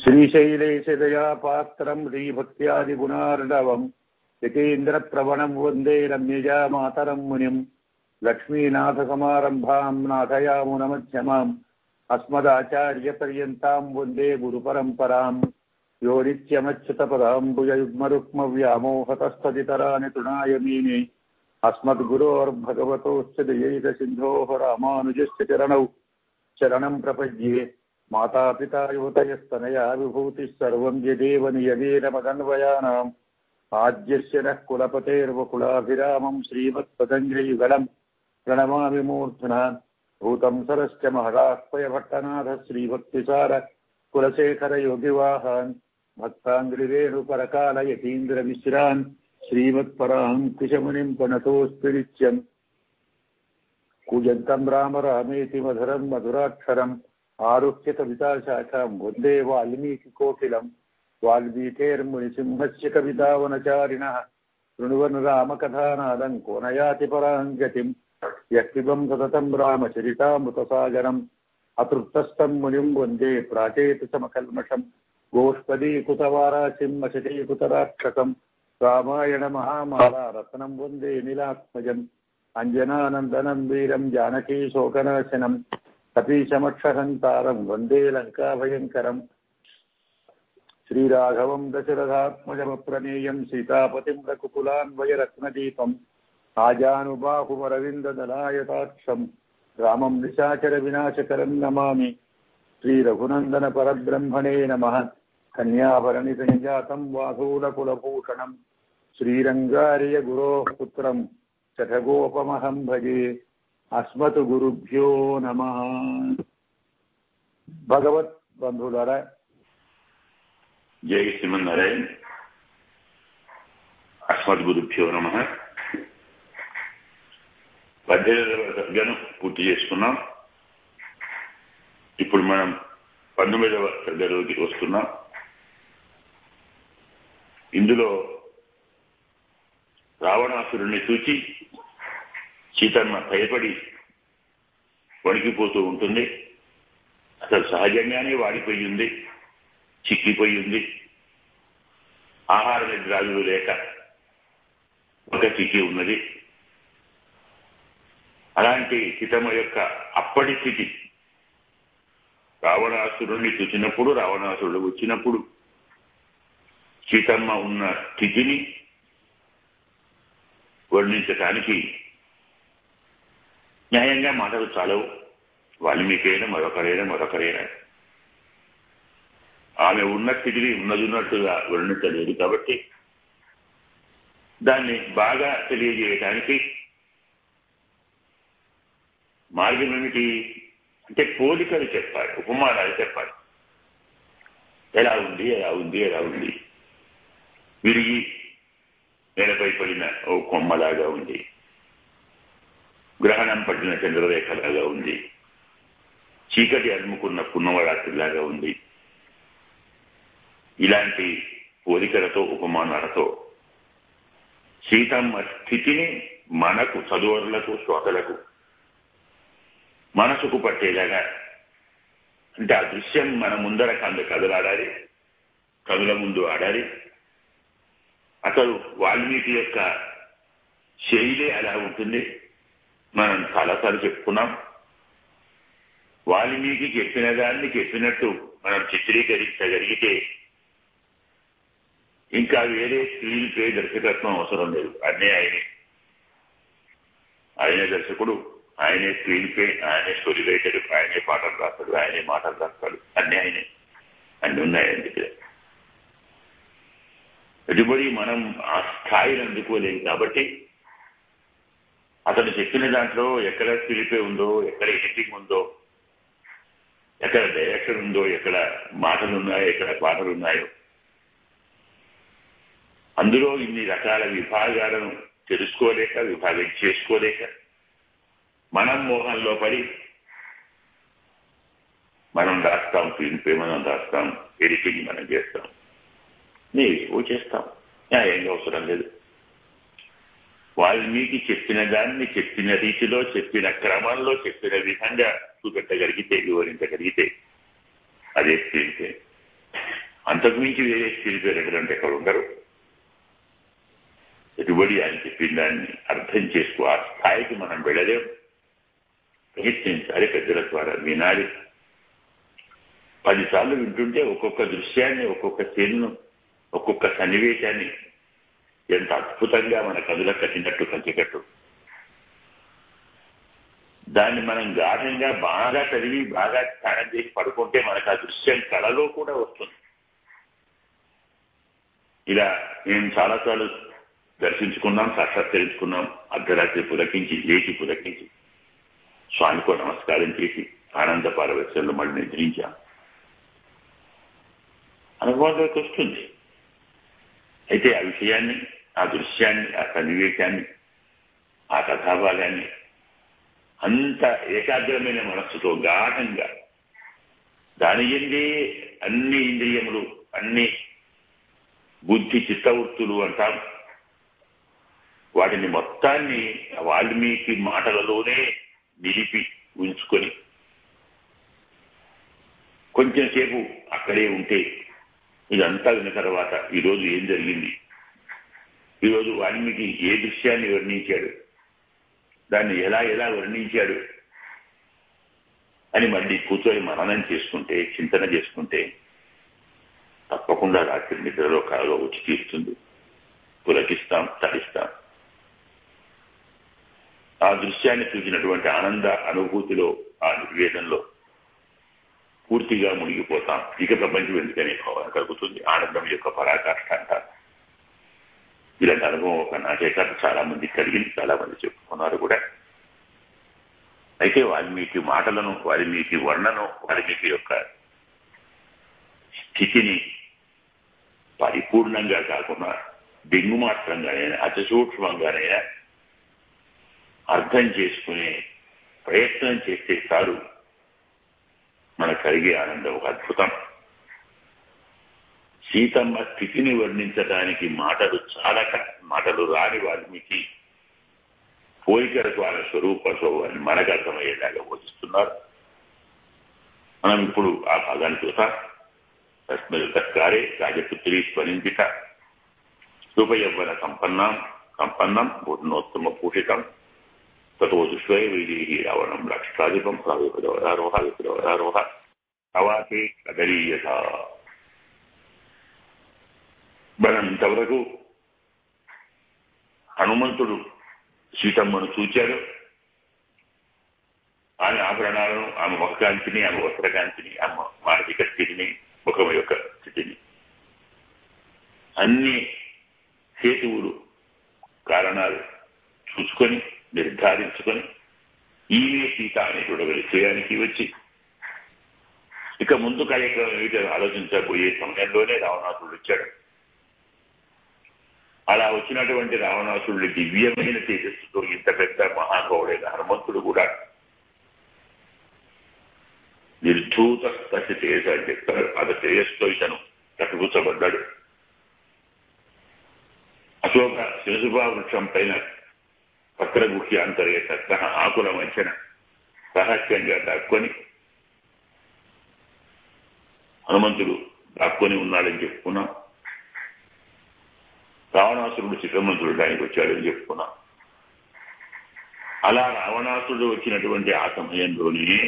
శ్రీశైలేశదయా పాత్రం శ్రీభక్త్యాదిగుణార్ణవం యతీంద్రప్రవణం వందే రమ్యజా మాతరం మునిం లక్ష్మీనాథసమారంభాం నాథయామునమధ్యమాం అస్మదాచార్యపర్యంతాం వందే గురుపరంపరాం యో నిత్యమచ్యుతపదాంబుజయుగ్మరుక్మవ్యామోహతస్తదితరాని తృణాయ మీనే అస్మద్గురోర్భగవతోశ్చ దయైకసిన్ధోః రామానుజస్య చరణౌ శరణం ప్రపద్యే మాతాపితా యువతయస్తనయా విభూతిः సర్వం యదేవ నియమేన మదన్వయానాం ఆద్యస్య నః కులపతేర్వకులాభిరామం శ్రీమత్పతంజలియుగళం ప్రణమామి మూర్ధ్నా భూతం సరశ్చ మహదాహ్వయభట్టనాథ శ్రీభక్తిసార కులశేఖర యోగివాహాన్ భక్తాంగ్రిరేణుపరకాల యతీంద్రమిశ్రాన్ శ్రీమత్పరాంకుశమునిం ప్రణతోऽస్మి నిత్యం కూజంతం రామ రామేతి మధురం మధురాక్షరం ఆరుహ్య కవితాశాఖాం వందే వాల్మీకికోకిలం వాల్మీకేర్మునిసింహస్య కవితావనచారిణః శృణువన్ రామకథానాదం కోనయాతి పరాం గతిం యః పిబన్ సతతం రామచరితామృతసాగరం అతృప్తస్థం మునిం వందే ప్రాచేతసమకల్మషం గోష్పదీకృతవారాసిం అశతీకృతరాక్షసం రామాయణ మహామాలా రత్నం వందే నీలాత్మజం అంజనానందనం వీరం జానకీ శోకనాశనం కపీశమక్షహంతారం వందే లంకాభయంకరం శ్రీరాఘవం దశరథాత్మజమప్రమేయం సీతాపతిం రఘుకులాన్వయరత్నదీపం ఆజానుబాహుమరవిందదలాయతాక్షం రామం నిశాచర వినాశకరం నమామి శ్రీరఘునందన పరబ్రహ్మణే నమః కన్యాభరణి సంజాతం వాసూలకులభూషణం శ్రీరంగార్య గురోః పుత్రం శఠగోపమహం భజే అస్మత్ గురుభ్యో నమః. భగవత్ బంధువులారా, జై శ్రీమన్నారాయణ. అస్మత్ గురుభ్యో నమః. 18వ సర్గను పూర్తి చేసుకున్నాం. ఇప్పుడు మనం 19వ సర్గలోకి వస్తున్నాం. ఇందులో రావణాసురుణ్ణి చూచి సీతమ్మ భయపడి వణికిపోతూ ఉంటుంది. అసలు సహజంగానే వాడిపోయి ఉంది, చిక్కిపోయి ఉంది. ఆహార నిద్రాదులు లేక ఒక చిక్కి ఉన్నది. అలాంటి సీతమ్మ యొక్క అప్పటి స్థితి, రావణాసురుణ్ణి చూసినప్పుడు, రావణాసురుడు వచ్చినప్పుడు సీతమ్మ ఉన్న స్థితిని వర్ణించటానికి న్యాయంగా మాటలు చాలవు. వాల్మీకైనా మరొకరైనా ఆమె ఉన్న స్థితిని ఉన్నట్టుగా వర్ణించలేదు. కాబట్టి దాన్ని బాగా తెలియజేయటానికి మార్గం ఏమిటి అంటే పోలికలు చెప్పాలి, ఉపమానాలు చెప్పాలి. ఎలా ఉంది విరిగి నేలపై పడిన ఓ కొమ్మలాగా ఉంది, గ్రహణం పట్టిన చంద్రరేఖలాగా ఉంది, చీకటి అలుముకున్న పున్నమరాత్రిలాగా ఉంది. ఇలాంటి పోలికలతో, ఉపమానాలతో సీతమ్మ స్థితిని మనకు, చదువులకు, శ్రోతలకు మనసుకు పట్టేలాగా, అంటే ఆ దృశ్యం మన ముందర కదలాడాలి, కనుల ముందు ఆడాలి. అసలు వాల్మీకి యొక్క శైలి అలా ఉంటుంది. మనం చాలాసార్లు చెప్పుకున్నాం. వాల్మీకి చెప్పిన దాన్ని చెప్పినట్టు మనం చిత్రీకరించగలిగితే ఇంకా వేరే స్క్రీన్ ప్లే దర్శకత్వం అవసరం లేదు. అన్నీ ఆయనే దర్శకుడు, ఆయనే స్క్రీన్ ప్లే, ఆయనే స్టోరీ రైటర్, ఆయనే పాటలు రాస్తాడు, ఆయనే మాటలు రాస్తాడు. అన్నీ ఉన్నాయండి. ఎటుబడి మనం ఆ స్థాయిని అందుకోలేము. కాబట్టి అతను చెప్పిన దాంట్లో ఎక్కడ స్క్రీన్ ఉందో, ఎక్కడ ఎడిటింగ్ ఉందో, ఎక్కడ డైరెక్షన్ ఉందో, ఎక్కడ మాటలు ఉన్నాయో, ఎక్కడ పాటలు ఉన్నాయో, అందులో ఇన్ని రకాల విభాగాలను తెలుసుకోలేక, విభాగం చేసుకోలేక మనం మోహంలో పడి మనం రాస్తాం, స్క్రీన్ ప్లే మనం రాస్తాం, ఎడిటింగ్ మనం చేస్తాం, నీవు చేస్తాం. న్యాయంగా అవసరం లేదు. వాల్మీకి చెప్పిన దాన్ని చెప్పిన రీతిలో, చెప్పిన క్రమంలో, చెప్పిన విధంగా చూపెట్టగలిగితే, వివరించగలిగితే అదే స్క్రీన్ ప్లే. అంతకుమించి వేరే తెలిపేటటువంటి ఎక్కడ ఉండరు. ఎటుబడి ఆయన చెప్పిన దాన్ని అర్థం చేసుకో, ఆ స్థాయికి మనం వెళ్ళలేం. ప్రయత్నించాలి, పెద్దల ద్వారా వినాలి. 10 సార్లు వింటుంటే ఒక్కొక్క దృశ్యాన్ని, ఒక్కొక్క సీన్ను, ఒక్కొక్క సన్నివేశాన్ని ఎంత అద్భుతంగా మన కదులకు కట్టినట్టు కంచికట్టు. దాన్ని మనం గాఢంగా బాగా చదివి బాగా ధ్యానం చేసి పడుకుంటే మనకు ఆ దృశ్యం కళలో కూడా వస్తుంది. ఇలా మేము చాలాసార్లు దర్శించుకున్నాం, సాక్షాత్కరించుకున్నాం. అర్ధరాత్రి పులకించి, లేచి పులకించి స్వామికో నమస్కారం చేసి ఆనంద పారవశ్యంలో మళ్ళీ నిద్రించాం. అనుభవంలోకి వస్తుంది. అయితే ఆ విషయాన్ని, ఆ దృశ్యాన్ని, ఆ సన్నివేశాన్ని, ఆ కథాభాగాన్ని అంత ఏకాగ్రమైన మనస్సుతో గాఢంగా దాని ఎందే అన్ని ఇంద్రియములు, అన్ని బుద్ధి చిత్తవృత్తులు అంటాం, వాటిని మొత్తాన్ని వాల్మీకి మాటలలోనే నిలిపి ఉంచుకొని కొంచెం సేపు అక్కడే ఉంటే ఇదంతా విన్న తర్వాత ఈరోజు ఏం జరిగింది, ఈరోజు వాల్మీకి ఏ దృశ్యాన్ని వర్ణించాడు, దాన్ని ఎలా ఎలా వర్ణించాడు అని మళ్ళీ కూర్చొని మననం చేసుకుంటే, చింతన చేసుకుంటే తప్పకుండా రాత్రి నిద్రలో కళలో వచ్చి తీరుతుంది. పులకిస్తాం, తరిస్తాం. ఆ దృశ్యాన్ని చూసినటువంటి ఆనంద అనుభూతిలో, ఆ నిర్వేదంలో పూర్తిగా మునిగిపోతాం. ఇక ప్రపంచం ఎందుకనే భావన కలుగుతుంది. ఆనందం యొక్క పరాకాష్ఠ అంటారు. ఇలాంటి అనుభవం ఒక నాకే కాదు, చాలా మంది కలిగింది, చాలా మంది చెప్పుకున్నారు కూడా. అయితే వాల్మీకి మాటలను, వాల్మీకి వర్ణను, వాల్మీకి యొక్క స్థితిని పరిపూర్ణంగా కాకుండా దింగుమాత్రంగానైనా, అతి సూక్ష్మంగానైనా అర్థం చేసుకునే ప్రయత్నం చేస్తే చాలు మనకు కలిగే ఆనందం ఒక అద్భుతం. సీతమ్మ స్థితిని వర్ణించడానికి మాటలు చాలక, మాటలు రాని వాల్మీకి పోలికలకు ఆయన స్వరూప స్వభావాన్ని మనకు అర్థమయ్యేలాగా బోధిస్తున్నారు. మనం ఇప్పుడు ఆ భాగాన్ని చూసాం. తస్మృతకారే రాజపుత్రి స్మరించిత రూపయవ్వన సంపన్నం పూర్ణోత్తమ భూషితం తతో దుష్వై వైదేహి రావణం లక్షాధిపం విపదవరారోహ అవాతే కదలీయత. మనం ఇంతవరకు హనుమంతుడు సీతమ్మను చూచాడు. ఆమె ఆభరణాలను, ఆమె ముఖకాంతిని, ఆమె వస్త్రకాంతిని, ఆమె మానసిక స్థితిని, ముఖం యొక్క స్థితిని, అన్ని హేతువులు, కారణాలు చూసుకొని నిర్ధారించుకొని ఈమె సీత అనేటువంటి ఒక విషయానికి వచ్చి ఇక ముందు కార్యక్రమం ఏమిటో ఆలోచించబోయే సమయంలోనే రావణాసురుడు వచ్చాడు. అలా వచ్చినటువంటి రావణాసురుడి దివ్యమైన తేజస్సుతో ఇంత పెద్ద మహానుభావుడైన హనుమంతుడు కూడా నిర్ధూత స్థితి తేజ అని చెప్తారు. అది తేజస్సుతో ఇతను కట్టుకూర్చబడ్డాడు. అశోక శివసుభా వృక్షం పైన పత్రగుహ్య అంతర్గత ఆకుల మధ్యన రహస్యంగా దాక్కొని హనుమంతుడు దాక్కొని ఉన్నాడని చెప్పుకున్నాం. రావణాసురుడు శిఖమంతుడు ఆయనకు వచ్చాడని చెప్పుకున్నాం. అలా రావణాసురుడు వచ్చినటువంటి ఆ సమయంలోనే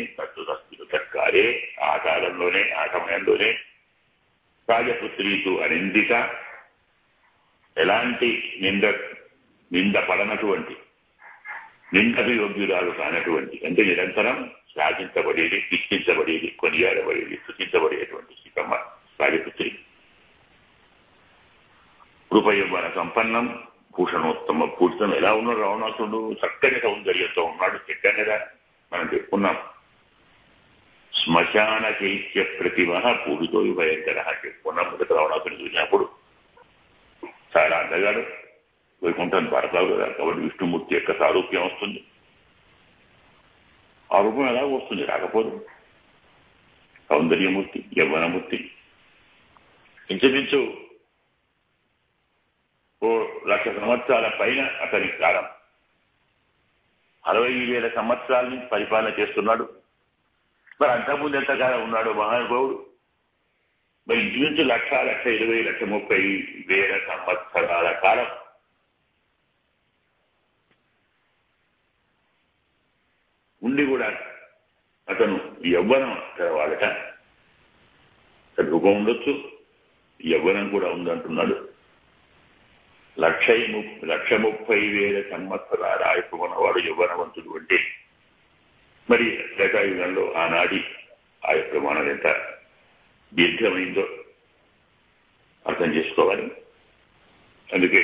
తత్కారే, ఆ కాలంలోనే, ఆ సమయంలోనే రాజపుత్రీతు అనిందిక, ఎలాంటి నింద పడనటువంటి, నిందకు యోగ్యురాలు కానటువంటి, అంటే నిరంతరం శ్లాఘించబడేది, కీర్తించబడేది, కొనియాడబడేది, స్థుతించబడేటువంటి సీతమ్మ రాజపుత్రి. రూపయవ్వన సంపన్నం భూషణోత్తమ పూజితం. ఎలా ఉన్నాడు రావణాసురుడు? చక్కని సౌందర్యంతో ఉన్నాడు. చెక్కనగా మనం చెప్పుకున్నాం. శ్మశాన చైత్య ప్రతిమ పూడితో భయంకర చెప్పుకున్నాం. మొదట రావణాసురుడు చూసినప్పుడు చాలా అందగాడు, వైకుంఠం పడతావు కదా, కాబట్టి విష్ణుమూర్తి యొక్క సారూప్యం వస్తుంది. ఆ రూపం ఎలా వస్తుంది? రాకపోదు. సౌందర్యమూర్తి, యవ్వనమూర్తి. ఇంచుమించు 1,00,000 సంవత్సరాల పైన అతని కాలం. 60,000 సంవత్సరాల నుంచి పరిపాలన చేస్తున్నాడు. మరి అంతకుముందు ఎంతకాలం ఉన్నాడు మహానుభావుడు? మరి ఇంచుమించు 1,20,000, 1,30,000 సంవత్సరాల కాలం ఉండి కూడా అతను యవ్వనం తెరవాలట. రూపం ఉండొచ్చు, యవ్వనం కూడా ఉందంటున్నాడు. 1,30,000 సంవత్సరాల ఆయపు ఉన్నవాడు యవ్వనవంతుడు అంటే మరి త్రేతాయుగంలో ఆనాడి ఆ యొక్క ప్రమాణం ఎంత దీర్ఘమైందో అర్థం చేసుకోవాలి. అందుకే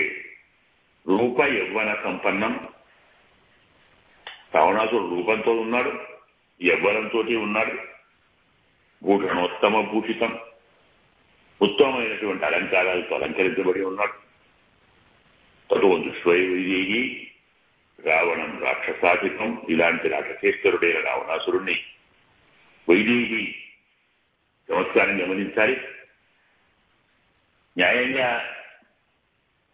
రూప యవ్వన సంపన్నం. రావణాసుడు రూపంతో ఉన్నాడు, యవ్వనంతో ఉన్నాడు, భూషణోత్తమ భూషితం, ఉత్తమమైనటువంటి అలంకారాలతో అలంకరించబడి ఉన్నాడు. తత్వదృష్టి రావణం రాక్షసాధికం. ఇలాంటి రాక్షసేశ్వరుడైన రావణాసురుణ్ణి వైదేహి చమత్కారం గమనించాలి. న్యాయంగా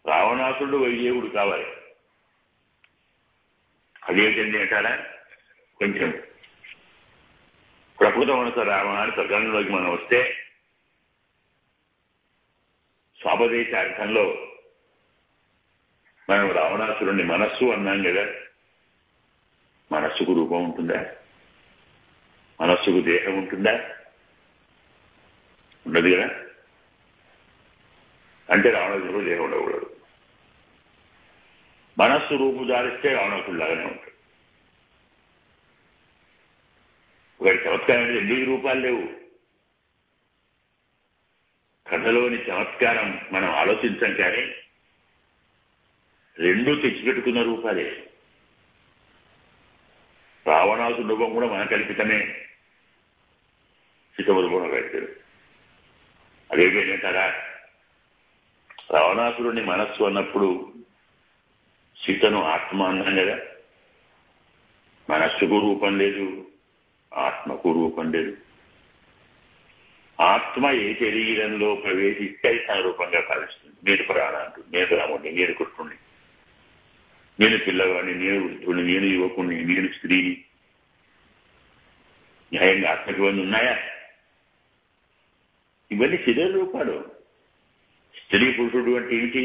రావణాసురుడు వైదేవుడు కావాలి. అదేంటండి అంటారా, కొంచెం ప్రకృతం అనుసార రావణాన్ని స్వర్గంలోకి మనం వస్తే స్వాపదేశార్థంలో మనం రావణాసురుణ్ణి మనస్సు అన్నాం కదా. మనస్సుకు రూపం ఉంటుందా? మనస్సుకు దేహం ఉంటుందా? ఉండదు కదా. అంటే రావణాసురుడు దేహం ఉండకూడదు. మనస్సు రూపు దారిస్తే రావణాసురుడు లాగానే ఉంటాడు. ఒకటి చమత్కారం అంటే 2 రూపాలు లేవు. కథలోని చమత్కారం మనం ఆలోచించాం కానీ 2 తెచ్చిపెట్టుకున్న రూపాలే. రావణాసురుడు రూపం కూడా మన కల్పితమే. సీతమ్మ రూపంలో కట్టారు. అదేంటంటారా, రావణాసురుడిని మనస్సు అన్నప్పుడు సీతను ఆత్మ అన్నాం కదా. మనస్సుకు రూపం లేదు, ఆత్మకు రూపం లేదు. ఆత్మ ఏ శరీరంలో ప్రవేశిస్తే తన రూపంగా భావిస్తుంది. నేను ప్రాణ అంటుంది, నేను రాముడిని, నేను కృష్ణుడిని, నేను పిల్లవాడిని, నేను వృద్ధుడిని, నేను యువకుడిని, నేను స్త్రీని. న్యాయంగా ఆత్మకి ఇవన్నీ ఉన్నాయా? ఇవన్నీ శరీర రూపాలు. స్త్రీ పురుషుడు అంటే ఏంటి?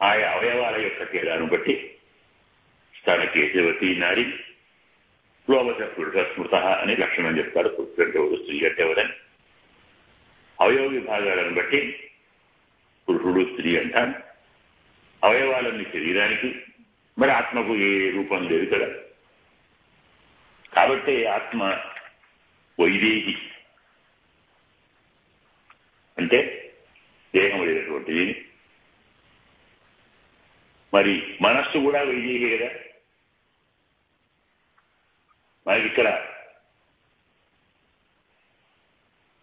ఆయా అవయవాల యొక్క తేడాను బట్టి స్థాన కేశవతి నారి లోభస పురుష స్మృత అని లక్షణం చెప్తారు. పురుషుడు అంటే ఎవరు, స్త్రీ అంటే ఎవరని. అవయవ విభాగాలను బట్టి పురుషుడు స్త్రీ అంటాను. అవయవాలన్నీ శరీరానికి, మరి ఆత్మకు ఏ రూపం లేదు కదా. కాబట్టి ఆత్మ వైదేహి అంటే దేహం లేనటువంటిది. మరి మనస్సు కూడా వైదేహి కదా. మనకి ఇక్కడ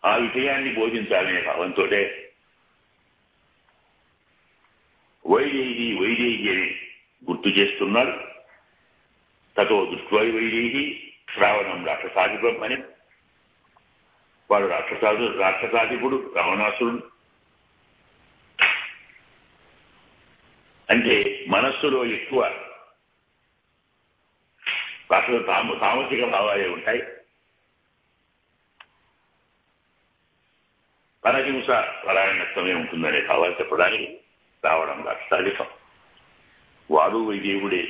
ఆ విషయాన్ని బోధించాలనే భావంతో వైదేహి వైదేహి అని గుర్తు చేస్తున్నాడు. తతో దృష్ట్వా వైదేహి రావణం రాక్షసాధిపం అని. వాడు రాక్షసాధిపుడు రావణాసురుడు. అంటే మనస్సులో ఎక్కువ తామసిక భావాలే ఉంటాయి. పరహింస పరాయణత్వమే ఉంటుందనే భావాలు చెప్పడానికి రావడం రాక్షసాధికం. వాడు వైదేవుడే,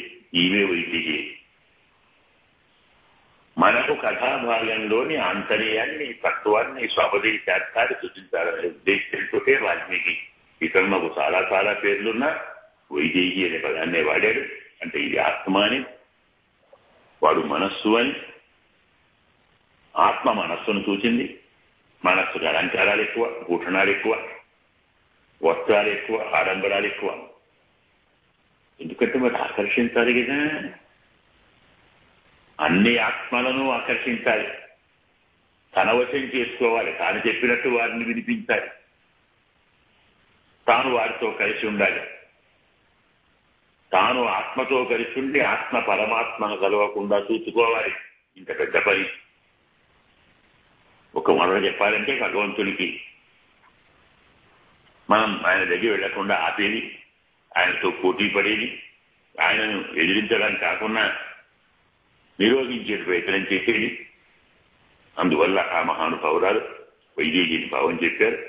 ఈమె వైదేహి. మనకు కథాభాగంలోని ఆంతర్యాన్ని, తత్వాన్ని, స్వాపదేశార్థాన్ని సూచించాలనే ఉద్దేశంతో వాల్మీకి ఇక్కడ మాకు చాలా చాలా పేర్లున్నా వైదేహి అనే పదాన్నే వాడాడు. అంటే ఇది ఆత్మ అని, వాడు మనస్సు అని. ఆత్మ మనస్సును చూచింది. మనస్సుకు అలంకారాలు ఎక్కువ, భూషణాలు ఎక్కువ, వస్త్రాలు ఎక్కువ, ఆడంబరాలు ఎక్కువ. ఎందుకంటే మరి ఆకర్షించాలి కదా. అన్ని ఆత్మలను ఆకర్షించాలి, తన వశం చేసుకోవాలి, తాను చెప్పినట్టు వారిని వినిపించాలి, తాను వారితో కలిసి ఉండాలి. తాను ఆత్మతో కలిసి ఉండి ఆత్మ పరమాత్మను కలవకుండా చూసుకోవాలి. ఇంత పెద్ద పని. ఒక మొదలు చెప్పాలంటే భగవంతునికి మనం ఆయన దగ్గర వెళ్లకుండా ఆపేది, ఆయనతో పోటీ పడేది, ఆయనను ఎదిరించడానికి కాకుండా నిరోధించే ప్రయత్నం చేసేది. అందువల్ల ఆ మహానుభావురాలు వైదేహిని భావం చెప్పారు.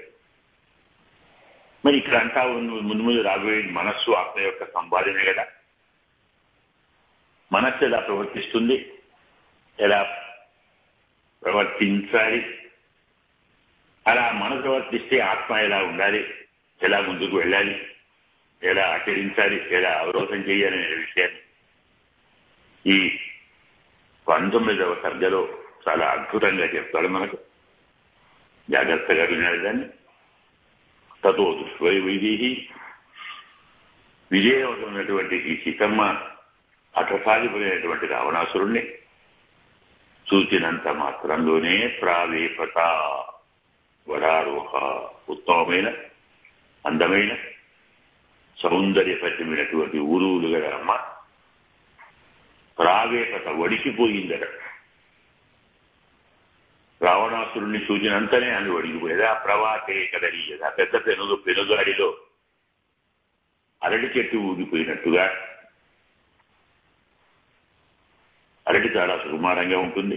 మరి ఇక్కడ అంతా ముందు ముందు రాబోయే మనస్సు ఆత్మ యొక్క సంపాదనే కదా. మనస్సు ఎలా ప్రవర్తిస్తుంది, ఎలా ప్రవర్తించాలి, అలా మనసు ప్రవర్తిస్తే ఆత్మ ఎలా ఉండాలి, ఎలా ముందుకు వెళ్ళాలి, ఎలా ఆచరించాలి, ఎలా అవరోధం చేయాలనే విషయాన్ని ఈ 19వ సర్గలో చాలా అద్భుతంగా చెప్తాడు మనకు. జాగ్రత్తగా వినాలి దాన్ని. తతో దృష్ట్వై వైదేహి, విజయవంతమైనటువంటి ఈ సీతమ్మ అటసాగిపోయినటువంటి రావణాసురుణ్ణి చూచినంత మాత్రంలోనే ప్రావేపత, వరారోహ, ఉత్తమమైన అందమైన సౌందర్యపరిమైనటువంటి ఊరువులు గల అమ్మ ప్రావేపత వడికిపోయిందట. రావణాసురుణ్ణి చూచినంతనే ఆమె వడికిపోయేదా. ప్రవాతే కదలీయదా, పెద్ద పెనుగాడిలో అరటి చెట్టు ఊగిపోయినట్టుగా. అరటి చాలా సుకుమారంగా ఉంటుంది,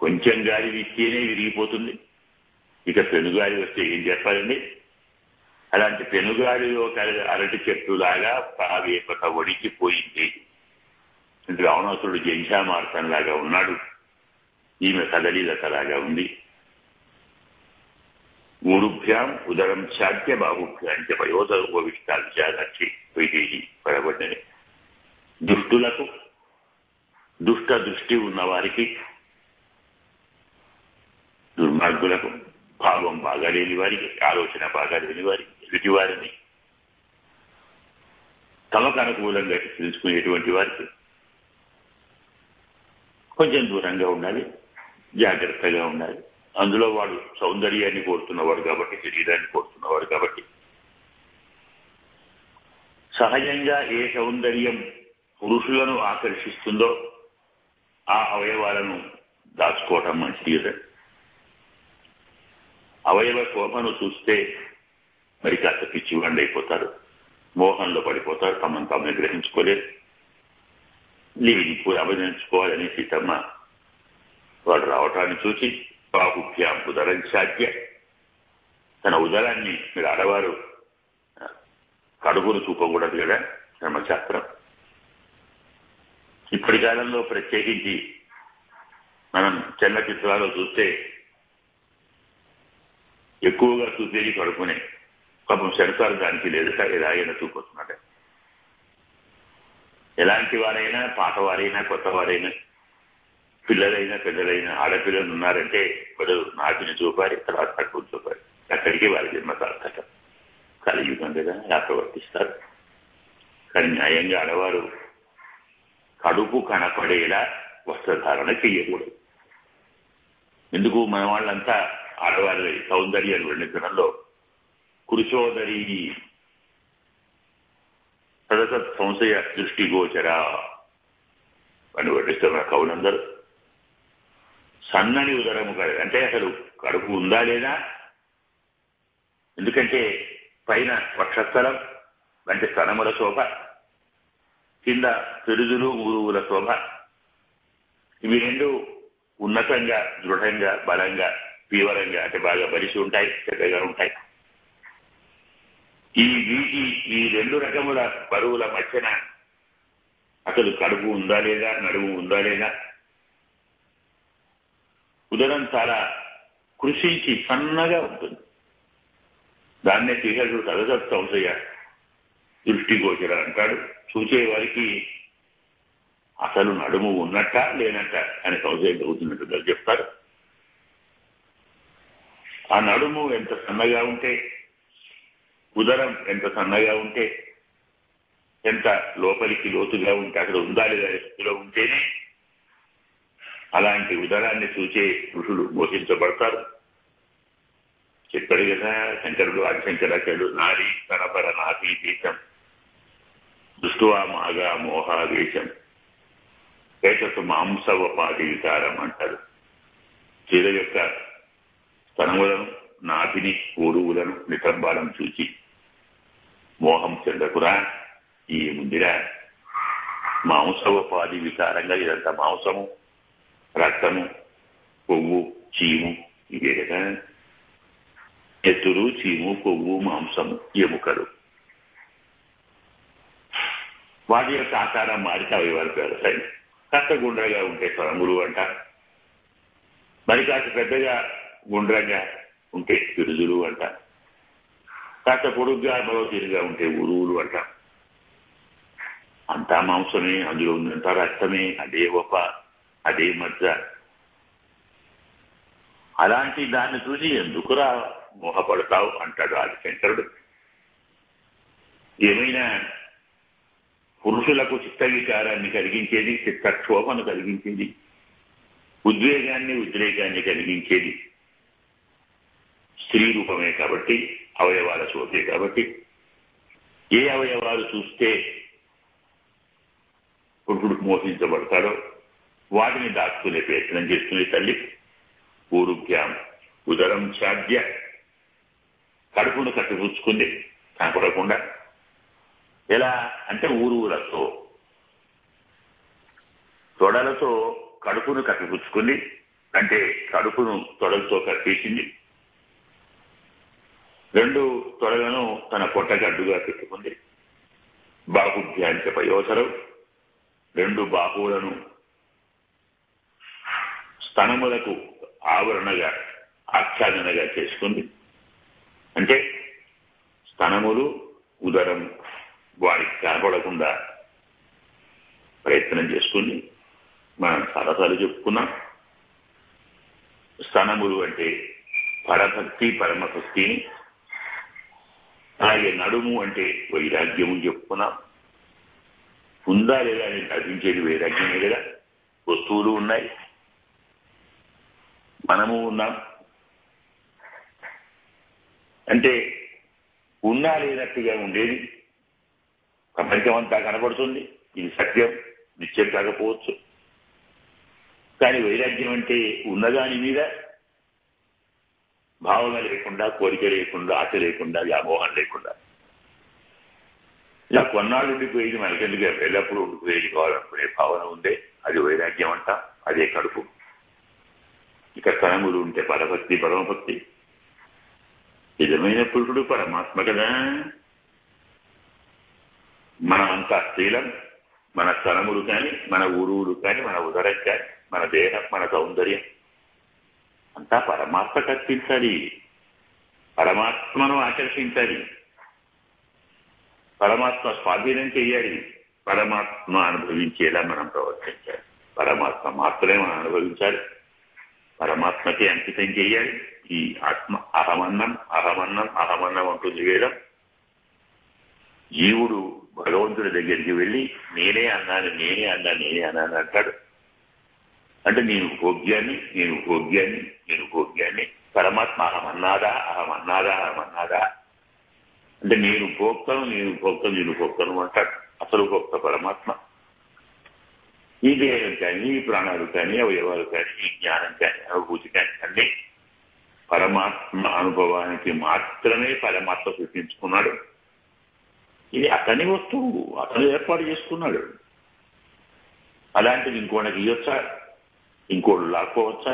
కొంచెం గాలి వీస్తేనే విరిగిపోతుంది, ఇక పెనుగాలి వస్తే ఏం చెప్పాలండి. అలాంటి పెనుగాలిలో అరటి చెట్టులాగా ప్రావేపత వడికిపోయింది. రావణాసురుడు జంఝామార్తంలాగా ఉన్నాడు, ఈమె కదలీలతలాగా ఉంది. ఊరుభ్యాం ఉదరం చాట్య బాహుభ్యాంచ పయోధోపవిష్టాల్చాలక్షి వైదేహి పడబడ్డని. దుష్టులకు, దుష్ట దృష్టి ఉన్నవారికి, దుర్మార్గులకు, భావం బాగా లేని వారికి, ఆలోచన బాగా లేని వారికి, ఎదుటి వారిని తమకు అనుకూలంగా తెలుసుకునేటువంటి వారికి కొంచెం దూరంగా ఉండాలి, జాగ్రత్తగా ఉండాలి. అందులో వాడు సౌందర్యాన్ని కోరుతున్నవాడు కాబట్టి, శరీరాన్ని కోరుతున్నవాడు కాబట్టి, సహజంగా ఏ సౌందర్యం పురుషులను ఆకర్షిస్తుందో ఆ అవయవాలను దాచుకోవటం మంచిది. అవయవ శోభను చూస్తే మరి కాస్త పిచ్చివాళ్ళు అయిపోతారు, మోహంలో పడిపోతారు, తమను తాము గ్రహించుకోలేరు. దీనిని అభినంచుకోవాలని సీతమ్మ వాడు రావటాన్ని చూసి బాహుభ్యాం ఉదరం చాట్య, తన ఉదరాన్ని, మీరు ఆడవారు కడుపును చూపకూడదు కదా ధర్మశాస్త్రం. ఇప్పటి కాలంలో ప్రత్యేకించి మనం చలనచిత్రాలు చూస్తే ఎక్కువగా చూపేది కడుపునే. పాపం సెన్సార్ దానికి లేదు, ఎలాగైనా చూపొస్తున్నట్ట. ఎలాంటి వారైనా, పాతవారైనా, కొత్తవారైనా, పిల్లలైనా పెద్దలైనా, ఆడపిల్లలు ఉన్నారంటే వాడు నాటిని చూపాలి, తర్వాత కడుపుని చూపాలి. అక్కడికి వారి జన్మ సార్థకం. కలియుగం కదా ఎలా ప్రవర్తిస్తారు. కానీ న్యాయంగా ఆడవారు కడుపు కనపడేలా వస్త్రధారణ చెయ్యకూడదు. ఎందుకు? మన వాళ్ళంతా ఆడవారి సౌందర్యాన్ని వర్ణించడంలో కురుచోదరి సదసత్ సంశయ దృష్టిగోచర అని వర్ణిస్తున్న కవులందరూ. సన్నని ఉదరము కాదు అంటే అసలు కడుపు ఉందా లేదా. ఎందుకంటే పైన వక్షస్థలం అంటే స్తనముల శోభ, కింద పెరుదులు ఊరువుల శోభ, ఇవి రెండు ఉన్నతంగా, దృఢంగా, బలంగా, తీవ్రంగా అంటే బాగా బలిసి ఉంటాయి, పెద్దగా ఉంటాయి. ఈ రెండు రకముల బరువుల మధ్యన అసలు కడుపు ఉందా లేదా, నడుము ఉందా లేదా. ఉదరం చాలా కృషించి సన్నగా ఉంటుంది. దాన్నే శ్రీహరుడు సదసత్ సంశయ దృష్టిగోచర అంటాడు. చూసేవారికి అసలు నడుము ఉన్నట్ట లేనట్ట అని సంశయం కలుగుతున్నట్టుగా చెప్తారు. ఆ నడుము ఎంత సన్నగా ఉంటే, ఉదరం ఎంత సన్నగా ఉంటే, ఎంత లోపలికి లోతుగా ఉంటే, అక్కడ ఉందా లేదా స్థితిలో ఉంటేనే అలాంటి ఉదరాన్ని చూసే పురుషులు మోహించబడతారు. చెప్పాడు కదా శంకరుడు, ఆదిశంకరాచార్యుడు, నారీ కనపర నాభీ దేశం దృష్టువా మాగా మోహావేశం ఏతసు మాంసవపాది వికారం అంటారు. చీర యొక్క స్తనములను, నాభిని, ఊరువులను, నితంబాలను చూచి మోహం చెందకురా, ఈ ముందిరా మాంసవపాది వికారంగా ఇదంతా మాంసము, రక్తము, కొవ్వు, చీము, ఇదే కదా. ఎత్తులు, చీము, కొవ్వు, మాంసము, ఎముకలు, వాటి యొక్క ఆకారం మారితే అవయవాలు పెడతాయి. కాస్త గుండ్రగా ఉంటే తొరములు అంట, మరి కాస్త పెద్దగా గుండ్రగా ఉంటే పిరుదులు అంట, కాస్త పొడుగ్గా మరో తీరుగా ఉంటే ఉరువులు అంట. అంతా మాంసమే, అందులో ఉందంతా రక్తమే, అదే ఒప్ప, అదే మజ్జ. అలాంటి దాన్ని చూసి ఎందుకురా మోహపడతావు అంటాడు ఆదిశంకరుడు. ఏమైనా పురుషులకు చిత్త వికారాన్ని కలిగించేది, చిత్తక్షోభను కలిగించేది, ఉద్వేగాన్ని ఉద్రేకాన్ని కలిగించేది స్త్రీ రూపమే కాబట్టి, అవయవాల చోటే కాబట్టి, ఏ అవయవాలు చూస్తే పురుషుడు మోహించబడతాడో వాటిని దాచుకునే ప్రయత్నం చేస్తుంది తల్లి. ఊరుభ్యాం ఉదరం ఛాద్య, కడుపును కట్టిపుచ్చుకుంది కనపడకుండా. ఎలా అంటే ఊరువులతో, తొడలతో కడుపును కట్టిపుచ్చుకుంది, అంటే కడుపును తొడలతో కట్టేసింది. 2 తొడలను తన పొట్టకు అడ్డుగా పెట్టుకుంది. బాహుభ్యాంచ పయోసరం, 2 బాహువులను స్తనములకు ఆవరణగా, ఆచ్ఛాదనగా చేసుకుంది. అంటే స్తనములు, ఉదరం వారికి కనపడకుండా ప్రయత్నం చేసుకుని మనం సరసాలు చెప్పుకున్నాం. స్తనములు అంటే పరభక్తి, పరమభక్తిని, అలాగే నడుము అంటే వైరాగ్యము చెప్పుకున్నాం. ఉందా లేదా అని నటించేది వైరాగ్యమే కదా. వస్తువులు ఉన్నాయి, మనము ఉన్నాం. అంటే ఉన్నా లేనట్టుగా ఉండేది ప్రపంచం అంతా కనబడుతుంది. ఇది సత్యం, నిత్యం కాకపోవచ్చు. కానీ వైరాగ్యం అంటే ఉన్నదాని మీద భావన లేకుండా, కోరిక లేకుండా, ఆశ లేకుండా, వ్యామోహం లేకుండా ఇలా కొన్నాళ్ళు ఉండిపోయేది మనకెందుకు, ఎల్లప్పుడూ ఉండిపోయేది కావాలనుకునే భావన ఉందే, అది వైరాగ్యం అంట. అదే కడుపు. ఇక స్తనములు ఉంటే పరభక్తి, పరమభక్తి. నిజమైన పురుషుడు పరమాత్మ కదా. మనమంతా స్త్రీలం. మన స్తనములు కానీ, మన ఊరువులు కానీ, మన ఉదరం కానీ, మన దేహం, మన సౌందర్యం అంతా పరమాత్మ కల్పించాలి. పరమాత్మను ఆకర్షించాలి, పరమాత్మ స్వాధీనం చేయాలి, పరమాత్మ అనుభవించేలా మనం ప్రవర్తించాలి. పరమాత్మ మాత్రమే మనం అనుభవించాలి, పరమాత్మకే అంకితం చేయాలి. ఈ ఆత్మ అహమన్నం, అహమన్నం, అహమన్నం అంటుంది వేదం. జీవుడు భగవంతుడి దగ్గరికి వెళ్ళి నేనే అన్నాను, నేనే అన్నాను, నేనే అన్నాను అంటాడు. అంటే నేను భోగ్యాన్ని, నేను భోగ్యాన్ని, నేను భోగ్యాన్ని. పరమాత్మ అహమన్నాదా, అహమన్నాదా, అహమన్నాదా అంటే నేను భోక్తను, నేను భోక్తను, నేను భోక్తను అంటాడు. అసలు భోక్త పరమాత్మ. ఈ దేహం కానీ, ఈ ప్రాణాలు కానీ, అవయవాలు కానీ, ఈ జ్ఞానం కానీ, అనుభూతి కానీ అన్నీ పరమాత్మ అనుభవానికి మాత్రమే పరమాత్మ సృష్టించుకున్నాడు. ఇది అతని వస్తువు, అతను ఏర్పాటు చేసుకున్నాడు. అలాంటిది ఇంకోటికి ఇవ్వచ్చా, ఇంకోటి లాక్కోవచ్చా?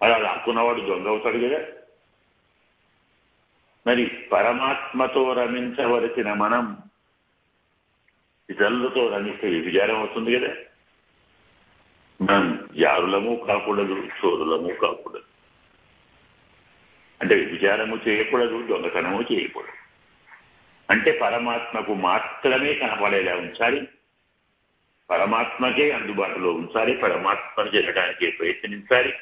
అలా లాక్కున్నవాడు దొంగ అవుతాడు కదా. మరి పరమాత్మతో రమించవలసిన మనం ఇతరులతో రమిస్తే విచారం అవుతుంది కదా. మనం జారులము కాకూడదు, చోరులము కాకూడదు. అంటే విచారము చేయకూడదు, దొంగతనము చేయకూడదు. అంటే పరమాత్మకు మాత్రమే కనపడేలా ఉంచాలి, పరమాత్మకే అందుబాటులో ఉంచాలి, పరమాత్మను చేరడానికే ప్రయత్నించాలి.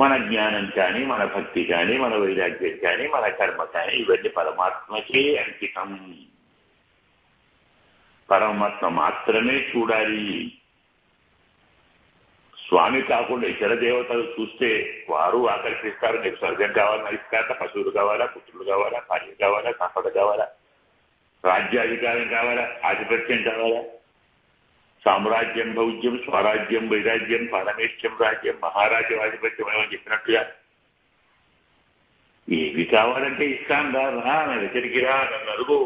మన జ్ఞానం కానీ, మన భక్తి కానీ, మన వైరాగ్యం కానీ, మన కర్మ కానీ ఇవన్నీ పరమాత్మకే అంకితం. పరమాత్మ మాత్రమే చూడాలి. స్వామి కాకుండా ఇతర దేవతలు చూస్తే వారు ఆకర్షిస్తారు. నీకు స్వర్గం కావాలని ఇస్తారట, పశువులు కావాలా, పుత్రులు కావాలా, భార్య కావాలా, సంపద కావాలా, రాజ్యాధికారం కావాలా, ఆధిపత్యం కావాలా, సామ్రాజ్యం, భౌజ్యం, స్వరాజ్యం, వైరాజ్యం, పరమేశ్యం రాజ్యం, మహారాజ్యం, ఆధిపత్యం ఏమని చెప్పినట్టుగా ఏవి కావాలంటే ఇస్తాను రా, నా దగ్గరికి రా, నన్ను అడుగు.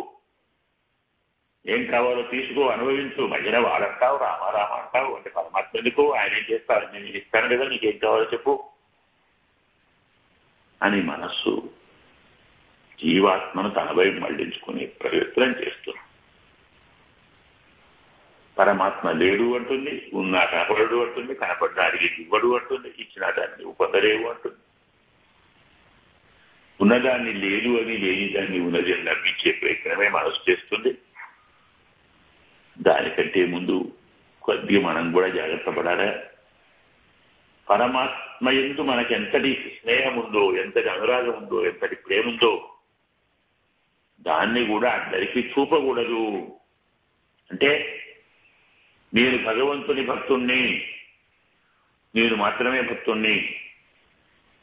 ఏం కావాలో తీసుకో, అనుభవించు. మధ్యన వాడంటావు, రామారామ అంటావు. అంటే పరమాత్మ ఎందుకు? ఆయన ఏం చేస్తారు? నేను ఇస్తాను కదా, నీకేం కావాలో చెప్పు అని మనస్సు జీవాత్మను తన వైపు మళ్లించుకుని ప్రయత్నం చేస్తుంది. పరమాత్మ లేడు అంటుంది, ఉన్నా కనపడడు అంటుంది, కనపడ్డానికి ఇవ్వడు అంటుంది, ఇచ్చిన దాన్ని పొందలేవు అంటుంది. ఉన్నదాన్ని లేదు అని, లేని దాన్ని ఉన్నది అని నమ్మించే ప్రయత్నమే మనసు చేస్తుంది. దానికంటే ముందు కొద్దిగా మనం కూడా జాగ్రత్త పడాలా? పరమాత్మ యందు మనకి ఎంతటి స్నేహం ఉందో, ఎంతటి అనురాగం ఉందో, ఎంతటి ప్రేమ ఉందో దాన్ని కూడా అందరికీ చూపకూడదు. అంటే నేను భగవంతుని భక్తుణ్ణి, నేను మాత్రమే భక్తుణ్ణి,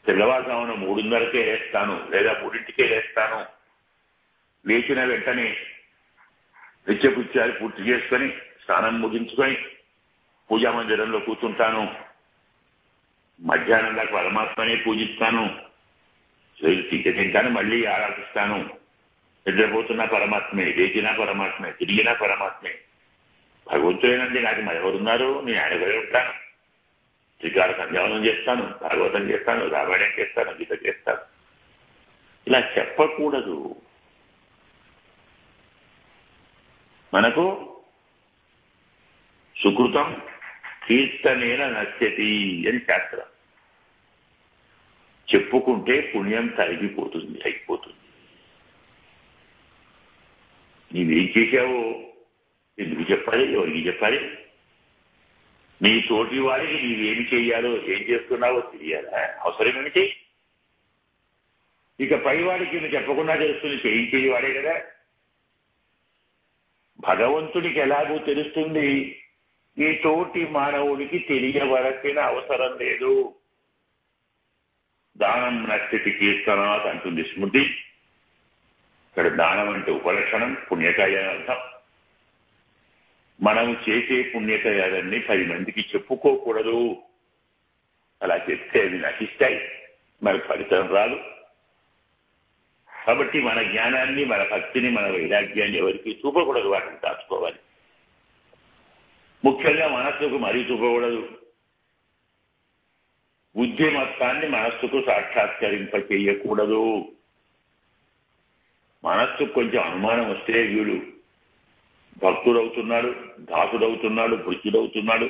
తెల్లవారుజామున 3:30కే లేస్తాను లేదా 3ంటికే లేస్తాను, లేచిన వెంటనే నిత్యకృత్యాలు పూర్తి చేసుకొని స్నానం ముగించుకొని పూజా మందిరంలో కూర్చుంటాను, మధ్యాహ్నం దాకా పరమాత్మనే పూజిస్తాను, తింటాను, మళ్ళీ ఆరాధిస్తాను, నిద్రపోతున్న పరమాత్మే, లేచినా పరమాత్మే, తిరిగినా పరమాత్మే, భగవంతుడేనండి, నాకు మరెవరున్నారు, నేను ఆయన కూడా ఉంటాను, శ్రీకార సంధ్యావనం చేస్తాను, భాగవతం చేస్తాను, రామాయణం చేస్తాను, గీత చేస్తాను, ఇలా చెప్పకూడదు. మనకు సుకృతం కీర్తనేన నశ్యతి అని శాస్త్రం. చెప్పుకుంటే పుణ్యం తరిగిపోతుంది, అయిపోతుంది. నీవేం చేశావో ఎందుకు చెప్పాలి, ఎవరికి చెప్పాలి? నీ తోటి వారికి నీవేమి చెయ్యాలో, ఏం చేస్తున్నావో తెలియాలా? అవసరం ఏమిటి? ఇక పైవాడికి నువ్వు చెప్పకుండా తెలుస్తుంది, చేయించేవాడే కదా. భగవంతుడికి ఎలాగూ తెలుస్తుంది, ఈ తోటి మానవుడికి తెలియవలసిన అవసరం లేదు. దానం నశ్యతి కీర్తనాత్ అంటుంది స్మృతి. ఇక్కడ దానం అంటే ఉపలక్షణం, పుణ్యకాయ అర్థం. మనం చేసే పుణ్యకాయాలన్నీ 10 మందికి చెప్పుకోకూడదు. అలా చెప్తే అవి నశిస్తాయి, మరి ఫలితం రాదు. కాబట్టి మన జ్ఞానాన్ని, మన భక్తిని, మన వైరాగ్యాన్ని ఎవరికి చూపకూడదు, వాటిని దాచుకోవాలి. ముఖ్యంగా మనస్సుకు మరీ చూపకూడదు. బుద్ధి మొత్తాన్ని మనస్సుకు సాక్షాత్కరింప చేయకూడదు. మనస్సుకు కొంచెం అనుమానం వస్తే వీడు భక్తుడవుతున్నాడు, దాసుడవుతున్నాడు, భృత్యుడవుతున్నాడు,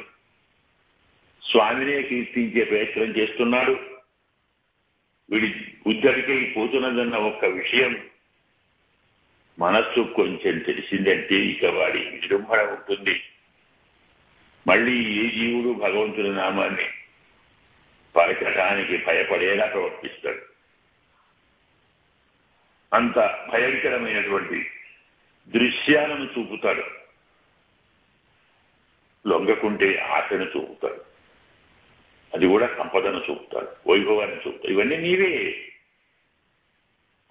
స్వామినే కీర్తించే ప్రయత్నం చేస్తున్నాడు, వీడి ఉద్ధరికై పోతున్నదన్న ఒక్క విషయం మనస్సు కొంచెం తెలిసిందంటే ఇక వాడి విజృంభణ ఉంటుంది. మళ్ళీ ఏ జీవుడు భగవంతుని నామాన్ని పలకటానికి భయపడేలా ప్రవర్తిస్తాడు. అంత భయంకరమైనటువంటి దృశ్యాలను చూపుతాడు. లొంగకుంటే ఆశను చూపుతాడు, అది కూడా సంపదను చూపుతాడు, వైభవాన్ని చూపుతాడు. ఇవన్నీ నీవే.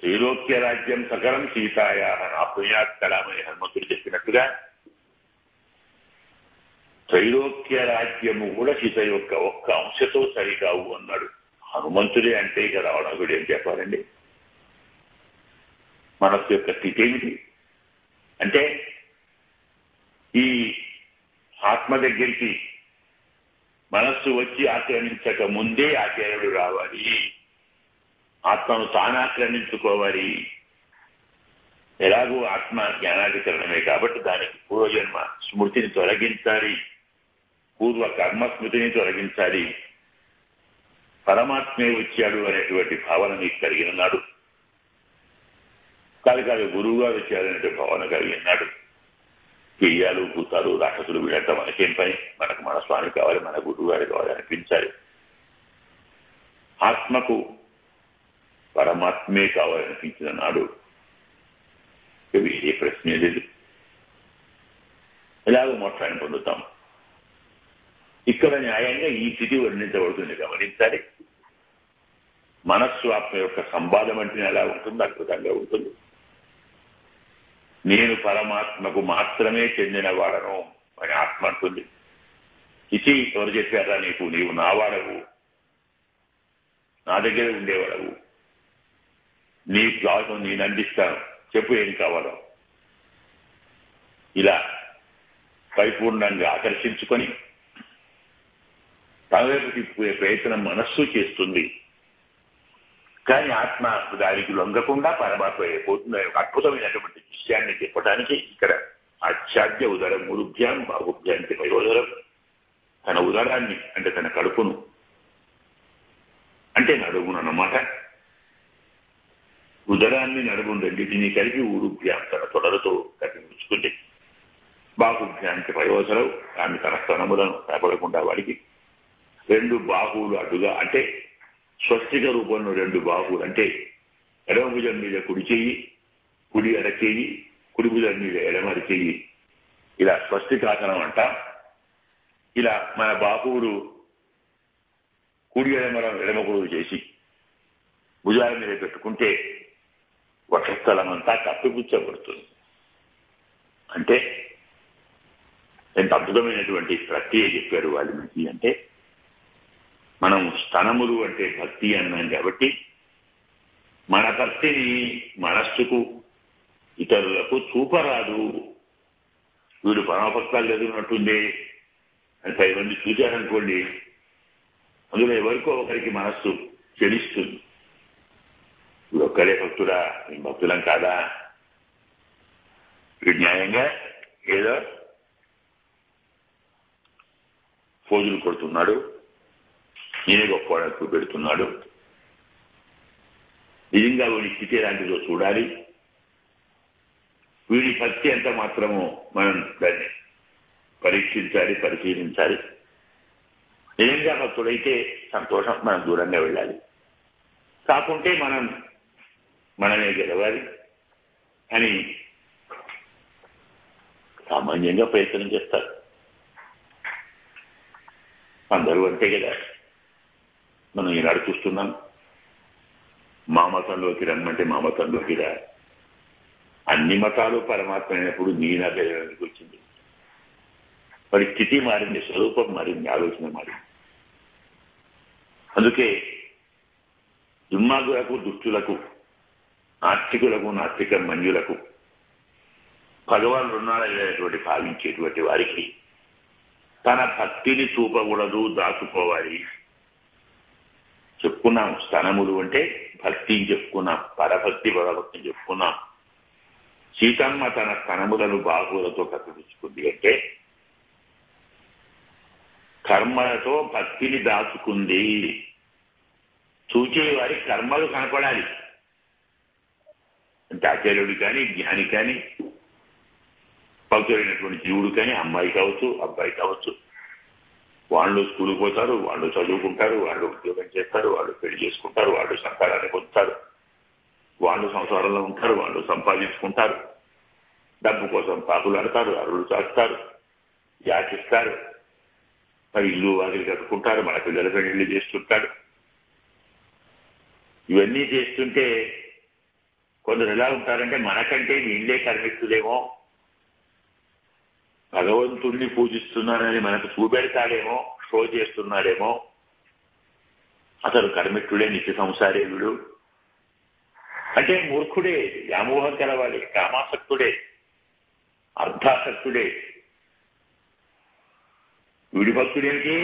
త్రైలోక్య రాజ్యం సకలం సీతాయా నాపుణ్యాత్ కళామని హనుమంతుడు చెప్పినట్టుగా త్రైలోక్య రాజ్యము కూడా సీత యొక్క ఒక్క అంశతో సరికావు అన్నాడు. హనుమంతుడే అంటే ఇక రావణుడు ఏం చెప్పాలండి? మనస్సు యొక్క స్థితి ఏమిటి అంటే, ఈ ఆత్మ దగ్గరికి మనస్సు వచ్చి ఆక్రమించక ముందే ఆచార్యుడు రావాలి, ఆత్మను తాను ఆక్రమించుకోవాలి. ఎలాగూ ఆత్మ జ్ఞానాధికరణమే కాబట్టి దానికి పూర్వజన్మ స్మృతిని తొలగించాలి, పూర్వ కర్మ స్మృతిని తొలగించాలి. పరమాత్మే వచ్చాడు అనేటువంటి భావన నీకు కలిగిన నాడు, కాదు గురువు గారు వచ్చారనే భావన కలిగినాడు. పెయ్యాలు, భూతాలు, రాక్షసులు వీళ్ళంతా మనకేం పని? మనకు మన స్వామి కావాలి, మన గురువు గారు కావాలి అనిపించాలి. ఆత్మకు పరమాత్మే కావాలనిపించిన నాడు వేరే ప్రశ్నే లేదు. ఎలాగో మోక్షాన్ని పొందుతాం. ఇక్కడ న్యాయంగా ఈ స్థితి వర్ణించబడుతుంది, గమనించాలి. మనస్సు ఆత్మ యొక్క సంవాదం అంటే ఎలా ఉంటుంది? అద్భుతంగా ఉంటుంది. నేను పరమాత్మకు మాత్రమే చెందిన వాడను అని ఆత్మ అంటుంది. ఇది ఎవరు చెప్పారా నీకు? నీవు నావాడవు, నా దగ్గర ఉండేవాడవు, నీ క్లాసు నేను అందిస్తాను, చెప్పు ఏం కావాలో. ఇలా పరిపూర్ణంగా ఆకర్షించుకొని తన వైపు తిప్పుకునే ప్రయత్నం మనస్సు చేస్తుంది. కానీ ఆత్మ దానికి లొంగకుండా పరమాత్మ అయిపోతుంది. ఒక అద్భుతమైనటువంటి విషయాన్ని చెప్పడానికి ఇక్కడ ఆచార్య ఉదరం మురుభ్యాం బాహుభ్యాంతి పయోదరం, తన ఉదరాన్ని అంటే తన కడుపును అంటే నడుమును అన్నమాట, ఉదరాన్ని నడుమును రెండింటినీ కలిపి ఊరుభ్యాం తన తొడలతో కట్టించుకుంటే, బాహుభ్యాంతి పయోదరం ఆమె తన స్తనములను కనపడకుండా వాడికి 2 బాహువులు అడ్డుగా అంటే స్వస్తిక రూపంలో 2 బాహువులు అంటే ఎడమ భుజం మీద కుడి చెయ్యి, కుడి అరచెయ్యి, కుడి భుజం మీద ఎడమ అరచెయ్యి, ఇలా స్వస్తికాసనం అంట. ఇలా మన బాహువులు కుడి ఎడమ కుడుగు చేసి భుజాల మీద పెట్టుకుంటే వక్షస్థలం అంతా కప్పిపుచ్చబడుతుంది. అంటే ఎంత అద్భుతమైనటువంటి ప్రక్రియ చెప్పారు వాల్మీకి. అంటే మనం స్తనములు అంటే భక్తి అన్నాం కాబట్టి మన భక్తిని మనస్సుకు ఇతరులకు చూపరాదు. వీడు పరమభక్తాలు ఎదుగునట్టుందే అని 10 మంది చూశారనుకోండి, అందులో ఎవరికో ఒకరికి మనస్సు చెలిస్తుంది. వీడు ఒక్కడే భక్తుడా, మేము భక్తులం కాదా, వీడు న్యాయంగా ఏదో ఫోజులు కొడుతున్నాడు, నేనే గొప్పవాడకు పెడుతున్నాడు, నిజంగా వీడి స్థితి ఎలాంటిదో చూడాలి, వీడి భక్తి ఎంత మాత్రమో మనం దాన్ని పరీక్షించాలి, పరిశీలించాలి. నిజంగా భక్తుడైతే సంతోషం, మనం దూరంగా వెళ్ళాలి. కాకుంటే మనమే గెలవాలి అని సామాన్యంగా ప్రయత్నం చేస్తారు. అందరూ అంతే కదా. మనం ఈనాడు చూస్తున్నాం, మా మతంలోకి రమ్మంటే మా మతంలోకి రా. అన్ని మతాలు పరమాత్మ అయినప్పుడు నీ నా పేరుకి వచ్చింది. వాడి స్థితి మారింది, స్వరూపం మారింది, ఆలోచన మారింది. అందుకే దుర్మార్గులకు, దుష్టులకు, నాస్తికులకు, నాస్తిక మన్యులకు భగవానుడు ఉన్నాడనేటువంటి భావించేటువంటి వారికి తన భక్తిని చూపకూడదు, దాచుకోవాలి. చెప్పుకున్నాం, స్తనములు అంటే భక్తిని చెప్పుకున్నాం, పరభక్తి పరభక్తిని చెప్పుకున్నాం. సీతమ్మ తన స్తనములను బాహువులతో కప్పిపుచ్చుకుంది అంటే కర్మలతో భక్తిని దాచుకుంది. చూచేవారి కర్మలు కనపడాలి. అంటే ఆచార్యుడు కానీ, జ్ఞాని కానీ, భక్తుడైనటువంటి జీవుడు కానీ, అమ్మాయి కావచ్చు, అబ్బాయి కావచ్చు, వాళ్ళు స్కూల్కి పోతారు, వాళ్ళు చదువుకుంటారు, వాళ్ళు ఉద్యోగం చేస్తారు, వాళ్ళు పెళ్లి చేసుకుంటారు, వాళ్ళు సంతానాన్ని పొందుతారు, వాళ్ళు సంసారంలో ఉంటారు, వాళ్ళు సంపాదించుకుంటారు, డబ్బు కోసం పాకులాడతారు, అరువులు చాస్తారు, యాచిస్తారు, మరి ఇల్లు వాకిలి కట్టుకుంటారు, మన పిల్లల పెళ్లి చేస్తుంటారు. ఇవన్నీ చేస్తుంటే కొందరు ఎలా ఉంటారంటే మనకంటే వీళ్ళే కర్మిస్తులేమో, భగవంతుణ్ణి పూజిస్తున్నానని మనకు చూపెడతాడేమో, షో చేస్తున్నాడేమో, అతడు కర్మిట్టుడే, నిత్య సంసారేవుడు అంటే మూర్ఖుడే, వ్యామోహం కలవాడే, కామాసక్తుడే, అర్ధాసక్తుడే. వీడి భక్తుడేమిటి?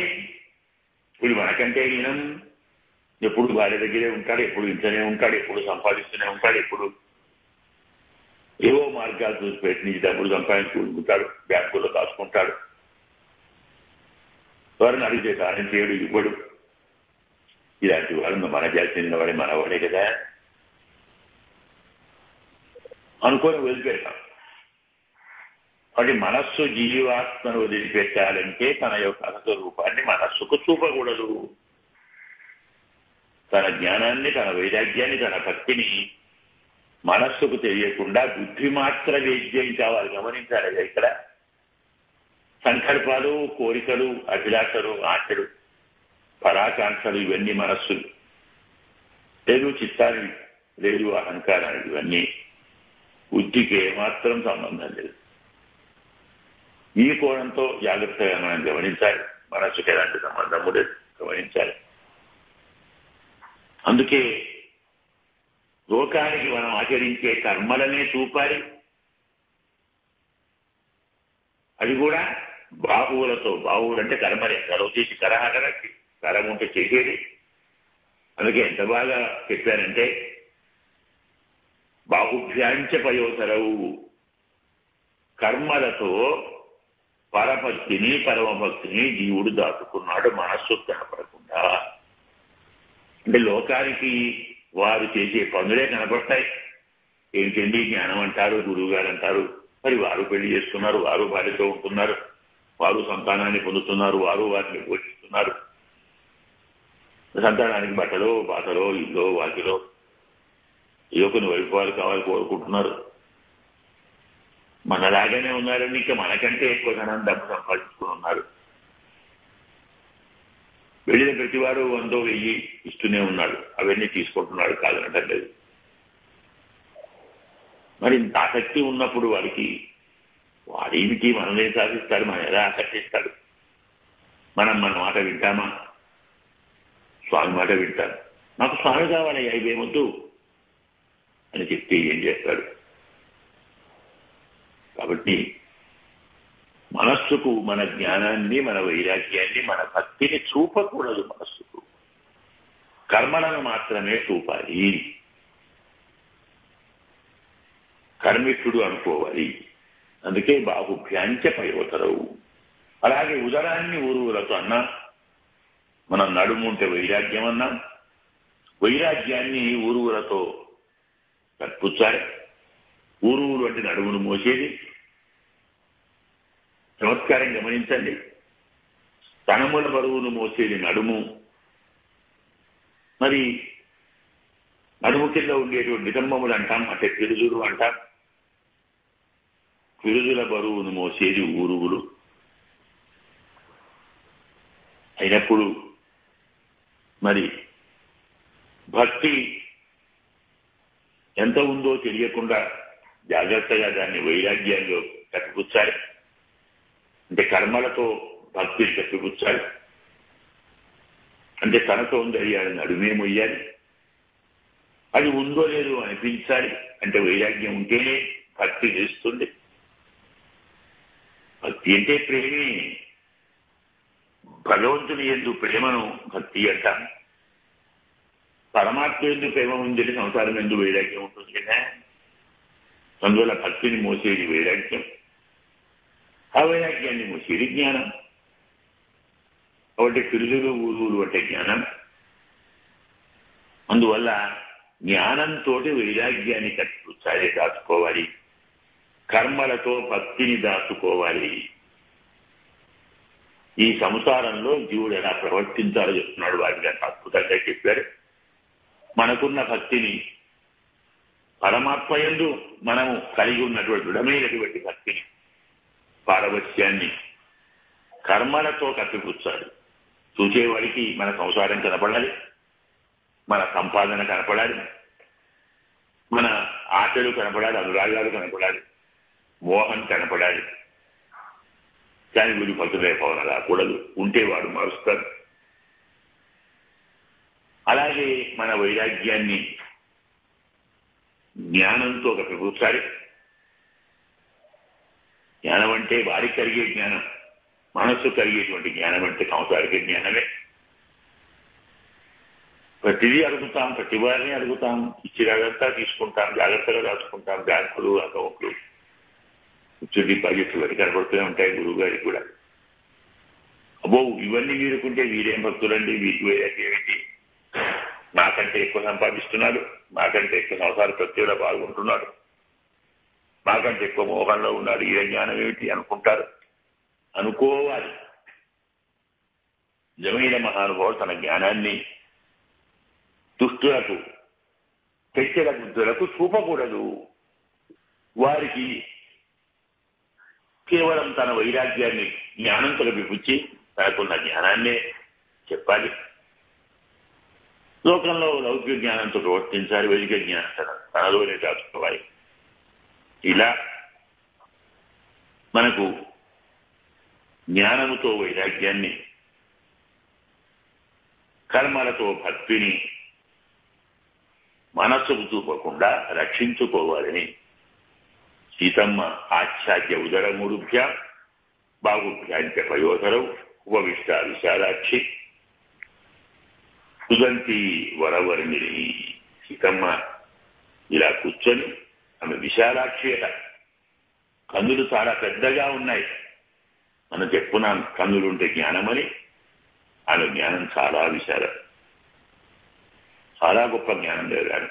వీడు మనకంటే ఈయనం ఎప్పుడు భార్య దగ్గరే ఉంటాడు, ఎప్పుడు ఇంట్లోనే ఉంటాడు, ఎప్పుడు సంపాదిస్తూనే ఉంటాడు, ఎప్పుడు ఏవో మార్గాలు చూసి ప్రయత్నించి డబ్బులు సంపాదించుకుంటాడు, బ్యాంకుల్లో దాచుకుంటాడు, ఎవరిని అడిగితే సహాయం చేయడు, ఇవ్వడు. ఇలాంటి వాడు మన జాతి చెందిన వాడే, మనవాడే కదా అనుకొని వదిలిపెడతాం. కాబట్టి మనస్సు జీవాత్మను వదిలిపెట్టాలంటే తన యొక్క అసలు రూపాన్ని మనస్సుకు చూపకూడదు. తన జ్ఞానాన్ని, తన వైరాగ్యాన్ని, తన భక్తిని మనస్సుకు తెలియకుండా బుద్ధి మాత్ర వేద్యం కావాలి. గమనించాలి ఇక్కడ సంకల్పాలు, కోరికలు, అభిలాషలు, ఆశలు, పరాకాంక్షలు ఇవన్నీ మనస్సులు. లేదు చిత్తాన్ని, లేదు అహంకారాలు, ఇవన్నీ బుద్ధికి ఏమాత్రం సంబంధం లేదు. ఈ కోణంతో జాగ్రత్తగా మనం గమనించాలి. మనస్సుకి ఎలాంటి సంబంధము లేదు, గమనించాలి. అందుకే లోకానికి మనం ఆచరించే కర్మలనే చూపాలి. అది కూడా బాహువులతో, బాహువులు అంటే కర్మలే, కరవ చేసి కరహకర, కరం ఉంటే చేసేది. అందుకే ఎంత బాగా చెప్పారంటే బాహుభ్యాంచ పయోతరవు, కర్మలతో పరభక్తిని పరమభక్తిని జీవుడు దాచుకున్నాడు మనస్సు కనపడకుండా. అంటే లోకానికి వారు చేసే పనులే కనపడతాయి. ఏంటండి జ్ఞానం అంటారు, గురువు గారు అంటారు, మరి వారు పెళ్లి చేసుకున్నారు, వారు భార్యతో ఉంటున్నారు, వారు సంతానాన్ని పొందుతున్నారు, వారు వారిని పోషిస్తున్నారు, సంతానానికి బట్టలో బాటలో ఇల్లో వాటిలో ఏదో కొన్ని వైభవాలు కావాలి కోరుకుంటున్నారు. మనలాగానే ఉన్నారని ఇంకా మనకంటే ఎక్కువ ధనం డబ్బు సంపాదించుకుని ఉన్నారు. వెళ్ళిన ప్రతివాడు 100, 1000 ఇస్తూనే ఉన్నాడు, అవన్నీ తీసుకుంటున్నాడు, కాదనటం లేదు. మరి ఇంత ఆసక్తి ఉన్నప్పుడు వాడికి వాడేమిటి మనమే సాధిస్తాడు, మనం ఎలా ఆకర్షిస్తాడు? మనం మన మాట వింటామా? స్వామి మాట వింటారు. నాకు స్వామి కావాలి, ఇవేమొద్దు అని చెప్తే ఏం చేస్తాడు? కాబట్టి మనస్సుకు మన జ్ఞానాన్ని, మన వైరాగ్యాన్ని, మన భక్తిని చూపకూడదు. మనస్సుకు కర్మలను మాత్రమే చూపాలి, కర్మిష్ఠుడు అనుకోవాలి. అందుకే బాహుభ్యాంచ పయోతరవు. అలాగే ఉదరాన్ని ఊరువులతో అన్నా, మనం నడుము ఉంటే వైరాగ్యం అన్నా, వైరాగ్యాన్ని ఊరువులతో కట్టుపుచ్చాలి. ఊరువులు అంటే నడుమును మోసేది. చమత్కారం గమనించండి, స్తనముల బరువును మోసేది నడుము. మరి నడుము కింద ఉండేటువంటి నితంబములు అంటాం, అంటే పిరుజులు అంటాం. పిరుజుల బరువును మోసేది ఊరువులు అయినప్పుడు మరి భక్తి ఎంత ఉందో తెలియకుండా జాగ్రత్తగా దాన్ని వైరాగ్యంలో కప్పిపుచ్చాలి. అంటే కర్మలతో భక్తిని కప్పిపుచ్చాలి. అంటే తన సౌందర్యాన్ని నడుమే మొయ్యాలి. అది ఉందో లేదో అనిపించాలి. అంటే వైరాగ్యం ఉంటేనే భక్తి చేస్తుంది. భక్తి అంటే ప్రేమే. భగవంతుని యందు ప్రేమను భక్తి అంటాం. పరమాత్మ యందు ప్రేమ ఉందని సంసారం యందు వైరాగ్యం ఉంటుంది కదా. అందువల్ల భక్తిని మోసేది వైరాగ్యం, ఆ వైరాగ్యాన్ని మోసేది జ్ఞానం. కాబట్టి పిరుదులు ఊరువులు అంటే జ్ఞానం. అందువల్ల జ్ఞానంతో వైరాగ్యాన్ని కట్టుచాలి, దాచుకోవాలి. కర్మలతో భక్తిని దాచుకోవాలి. ఈ సంసారంలో జీవుడు ఎలా ప్రవర్తించాలో చెప్తున్నాడు. వారికి అద్భుతంగా చెప్పారు. మనకున్న భక్తిని, పరమాత్మ యందు మనము కలిగి ఉన్నటువంటి దృఢమైనటువంటి భక్తిని, పారవశ్యాన్ని కర్మలతో కప్పిపుచ్చాలి. చూసేవాడికి మన సంసారం కనపడాలి, మన సంపాదన కనపడాలి, మన ఆశలు కనపడాలి, అనురాగాలు కనపడాలి, మోహం కనపడాలి. కానీ వీడు భక్తులే పవన రాకూడదు, ఉంటే వాడు మారుస్తాడు. అలాగే మన వైరాగ్యాన్ని జ్ఞానంతో కప్పిపుచ్చాలి. జ్ఞానం అంటే వారికి కలిగే జ్ఞానం, మనస్సు కలిగేటువంటి జ్ఞానం అంటే సంసారిక జ్ఞానమే. ప్రతిదీ అడుగుతాం, ప్రతి వారిని అడుగుతాం, ఇచ్చినదంతా తీసుకుంటాం, జాగ్రత్తగా దాచుకుంటాం. బ్యాంకులు, అకౌంట్లు, ఫిక్స్డ్ డిపాజిట్లు అవి కనబడుతూనే ఉంటాయి గురువు గారికి కూడా. అబ్బో ఇవన్నీ వీరుకుంటే వీరేం భక్తులండి, వీరికి వైరాగ్యం ఏమిటి, మాకంటే ఎక్కువ సంపాదిస్తున్నాడు, మాకంటే ఎక్కువ సంసార ప్రత్యేకలో పాల్గొంటున్నాడు, మాకంటే ఎక్కువ మోహంలో ఉన్నాడు, ఏ జ్ఞానం ఏమిటి అనుకుంటారు. అనుకోవాలి. నిజమైన మహానుభావుడు తన జ్ఞానాన్ని దుష్టులకు, తెచ్చల బుద్ధులకు చూపకూడదు. వారికి కేవలం తన వైరాగ్యాన్ని జ్ఞానంతో కప్పిపుచ్చి తనకున్న జ్ఞానాన్నే చెప్పాలి. లోకంలో లౌకిక జ్ఞానంతో ప్రవర్తించాలి, వైదిక జ్ఞానం తనలోనే దాచుకోవాలి. ఇలా మనకు జ్ఞానముతో వైరాగ్యాన్ని, కర్మలతో భక్తిని మనస్సుకు చూపకుండా రక్షించుకోవాలని సీతమ్మ ఆచార్య ఉదరమూరుభ్య బాగుంటాయంటే పయోధరం ఉపవిష్ట విశాలాక్షి సుగంతి వరవర్ణిని. సీతమ్మ ఇలా కూర్చొని ఆమె విశాలాక్షి అట. కన్నులు చాలా పెద్దగా ఉన్నాయి. మనం చెప్పున్నాం కన్నులుంటే జ్ఞానమని. ఆమె జ్ఞానం చాలా విశాలం, చాలా గొప్ప జ్ఞానం లేదు.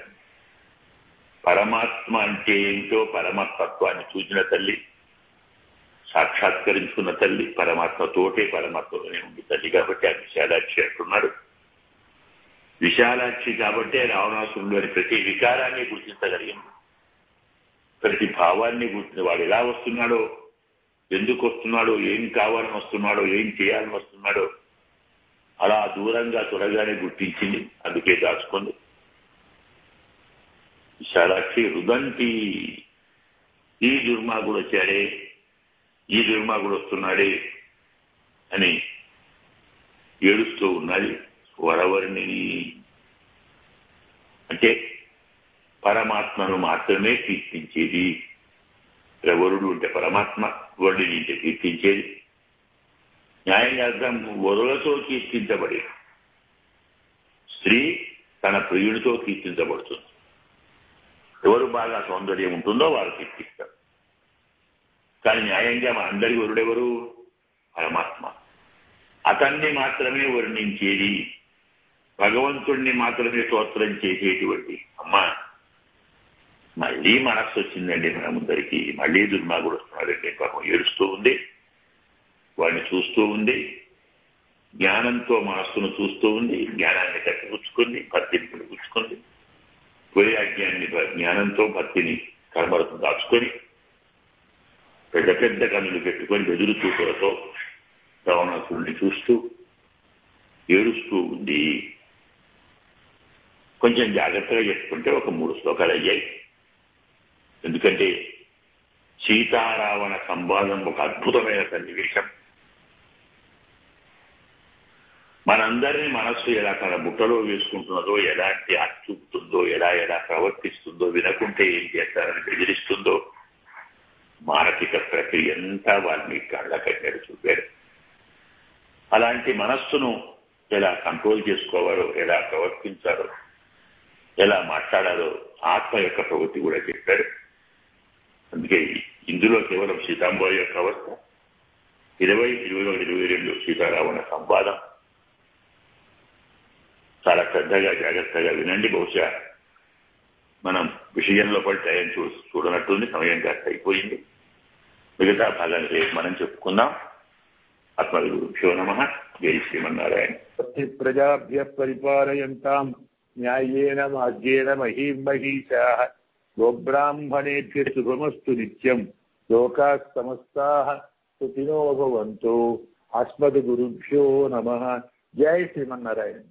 పరమాత్మ అంటే ఏంటో పరమతత్వాన్ని చూసిన తల్లి, సాక్షాత్కరించుకున్న తల్లి, పరమాత్మతోటే పరమాత్మతోనే ఉంది తల్లి. కాబట్టి ఆ విశాలాక్షి అంటున్నాడు. విశాలాక్షి కాబట్టే రావణాసురుడు ప్రతి వికారాన్ని గుర్తించగలిగింది, ప్రతి భావాన్ని గుర్తించి వాడు ఎలా వస్తున్నాడో, ఎందుకు వస్తున్నాడో, ఏం కావాలని వస్తున్నాడో, ఏం చేయాలని వస్తున్నాడో అలా దూరంగా త్వరగానే గుర్తించింది. అందుకే దాచుకుంది. విశాలాక్షి రుదంతి, ఈ దుర్మార్గుడు వచ్చాడే, ఈ దుర్మార్గుడు వస్తున్నాడే అని ఏడుస్తూ ఉన్నది. వరవర్ణిని అంటే పరమాత్మను మాత్రమే కీర్తించేది. వరుడు అంటే పరమాత్మ, వరుడిని అంటే కీర్తించేది. న్యాయంగా అర్థం వరులతో కీర్తించబడి స్త్రీ తన ప్రియుడితో కీర్తించబడుతుంది. ఎవరు బాగా సౌందర్యం ఉంటుందో వారు కీర్తిస్తారు. కానీ న్యాయంగా మా అందరి వరుడెవరు? పరమాత్మ. అతన్ని మాత్రమే వర్ణించేది, భగవంతుణ్ణి మాత్రమే స్తోత్రం చేసేటువంటి అమ్మ. మళ్ళీ మనస్సు వచ్చిందండి మన ముందరికి. మళ్ళీ దుర్మార్గుడు వస్తున్నాడండి. పాపం ఏడుస్తూ ఉంది, వాడిని చూస్తూ ఉంది. జ్ఞానంతో మనస్సును చూస్తూ ఉంది. జ్ఞానాన్ని కట్టిపుచ్చుకుంది, భక్తిని పుచ్చుకుంది. వైరాగ్యాన్ని జ్ఞానంతో భక్తిని కర్మలకు దాచుకొని పెద్ద పెద్ద కన్నులు పెట్టుకొని ఎదురు చూపులతో రావణాసురుడిని చూస్తూ ఏడుస్తూ ఉంది. కొంచెం జాగ్రత్తగా చెప్పుకుంటే ఒక 3 శ్లోకాలు అయ్యాయి. ఎందుకంటే సీతారావణ సంవాదం ఒక అద్భుతమైన సన్నివేశం. మనందరినీ మనస్సు ఎలా తన బుట్టలో వేసుకుంటున్నదో, ఎలాంటి చూపుతుందో, ఎలా ప్రవర్తిస్తుందో, వినకుంటే ఏం చేస్తారని బెదిరిస్తుందో, మానసిక ప్రక్రియ అంతా వారిని కళ్ళ కట్టాడు, చూపాడు. అలాంటి మనస్సును ఎలా కంట్రోల్ చేసుకోవాలో, ఎలా ప్రవర్తించాలో, ఎలా మాట్లాడాలో ఆత్మ యొక్క ప్రవృత్తి కూడా చెప్పాడు. అందుకే ఇందులో కేవలం సీతాంబ యొక్క అవస్థ 20, 21, 22 సీతారావణ సంవాదం చాలా శ్రద్ధగా జాగ్రత్తగా వినండి. బహుశా మనం విషయంలో పడి టైం చూడనట్టుంది, సమయం కాస్త అయిపోయింది. మిగతా భాగాన్ని రేపు మనం చెప్పుకుందాం. ఆత్మగురుభ్యో నమః. జై శ్రీమన్నారాయణ. ప్రజాభ్య పరిపాలయంతాం న్యాయేన మార్గేణ మహీం మహీషాః గోబ్రాహ్మణేభ్యః శుభమస్తు నిత్యం. లోకాః సమస్తాః సుఖినో భవంతు. అస్మద్గురుభ్యో నమః. జై శ్రీమన్నారాయణ.